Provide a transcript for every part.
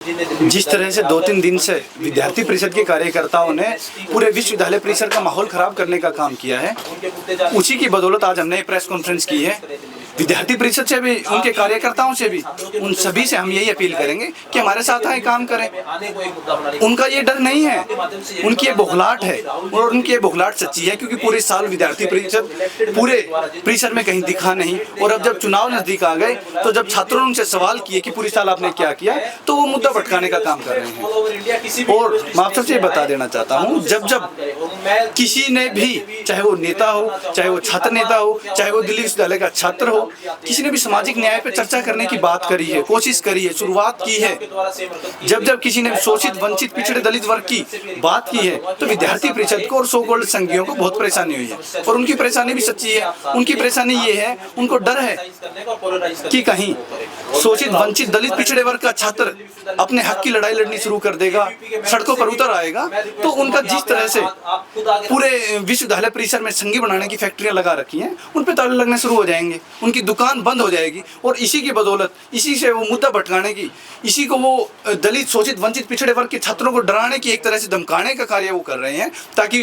जिस तरह से 2-3 दिन से विद्यार्थी परिषद के कार्यकर्ताओं ने पूरे विश्वविद्यालय परिसर का माहौल खराब करने का काम किया है, उसी की बदौलत आज हमने प्रेस कॉन्फ्रेंस की है। विद्यार्थी परिषद से भी, उनके कार्यकर्ताओं से भी, उन सभी से हम यही अपील करेंगे कि हमारे साथ आए, काम करें। उनका ये डर नहीं है, उनकी ये बौखलाहट है, और उनकी ये बौखलाहट सच्ची है, क्योंकि पूरे साल विद्यार्थी परिषद पूरे परिसर में कहीं दिखा नहीं। और अब जब चुनाव नजदीक आ गए, तो जब छात्रों ने उनसे सवाल किए कि पूरे साल आपने क्या किया, तो वो मुद्दा भटकाने का काम कर रहे हैं। और मैं आप सबसे बता देना चाहता हूँ, जब किसी ने भी, चाहे वो नेता हो, चाहे वो छात्र नेता हो, चाहे वो दिल्ली विश्वविद्यालय का छात्र हो, किसी ने भी सामाजिक न्याय पर चर्चा करने की बात करी है, कोशिश करी है, शुरुआत की है, जब किसी ने शोषित, वंचित, पिछड़े दलित वर्ग की बात की है, तो विद्यार्थी परिषद को और सो कॉल्ड संघियों को बहुत परेशानी हुई है। और उनकी परेशानी भी सच्ची है। उनकी परेशानी ये है, उनको डर है कि कहीं शोषित, वंचित, दलित, पिछड़े वर्ग का छात्र अपने हक की लड़ाई लड़नी शुरू कर देगा, सड़कों पर उतर आएगा, तो उनका जिस तरह से पूरे विश्वविद्यालय परिसर में संघी बनाने की फैक्ट्रियां लगा रखी हैं, उन पे ताले लगने शुरू हो जाएंगे, उनकी दुकान बंद हो जाएगी। और इसी की बदौलत, इसी से वो मुद्दा भटकाने की, इसी को वो दलित, शोषित, वंचित, पिछड़े वर्ग के छात्रों को डराने की, एक तरह से धमकाने का कार्य वो कर रहे हैं, ताकि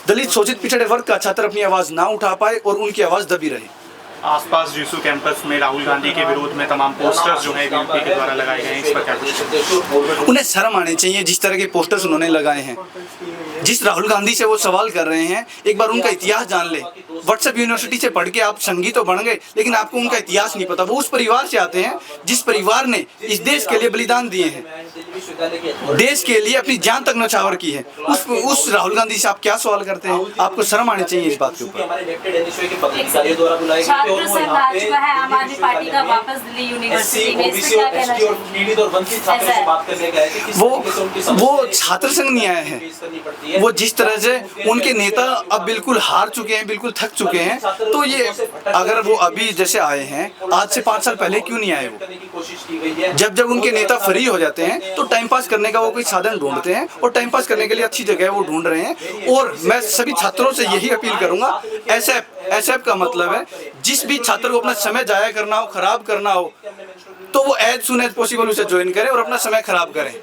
दलित, शोषित, पिछड़े वर्ग का छात्र अपनी आवाज ना उठा पाए और उनकी आवाज दबी रहे। आसपास जीसू कैंपस में राहुल गांधी के विरोध में तमाम पोस्टर्स जो है यूपी के द्वारा लगाए गए हैं, इस पर क्या कुछ? उन्हें शर्म आनी चाहिए जिस तरह के पोस्टर्स उन्होंने लगाए हैं। जिस राहुल गांधी से वो सवाल कर रहे हैं, एक बार उनका इतिहास जान ले। व्हाट्सएप यूनिवर्सिटी से पढ़ के आप संघी तो बन गए, लेकिन आपको उनका इतिहास नहीं पता। वो उस परिवार से आते हैं जिस परिवार ने इस देश के लिए बलिदान दिए हैं, देश के लिए अपनी जान तक न्यौछावर की है। उस राहुल गांधी से आप क्या सवाल करते हैं? आपको शर्म आनी चाहिए इस बात के ऊपर। आम आदमी पार्टी का वापस दिल्ली यूनिवर्सिटी में, इसमें क्या कहना चाहिए? वो छात्र संघ नहीं आए हैं। वो जिस तरह से उनके नेता अब बिल्कुल हार चुके हैं, बिल्कुल थक चुके हैं, तो ये अगर वो अभी जैसे आए हैं, आज से 5 साल पहले क्यों नहीं आए वो? जब उनके नेता फ्री हो जाते हैं, तो टाइम पास करने का वो कोई साधन ढूंढते हैं, और टाइम पास करने के लिए अच्छी जगह वो ढूंढ रहे हैं। और मैं सभी छात्रों से यही अपील करूंगा, एसएफ का मतलब है, जिस भी छात्र को अपना समय जाया करना हो, खराब करना हो, तो वो एज सून एज पॉसिबल उसे ज्वाइन करें और अपना समय खराब करें।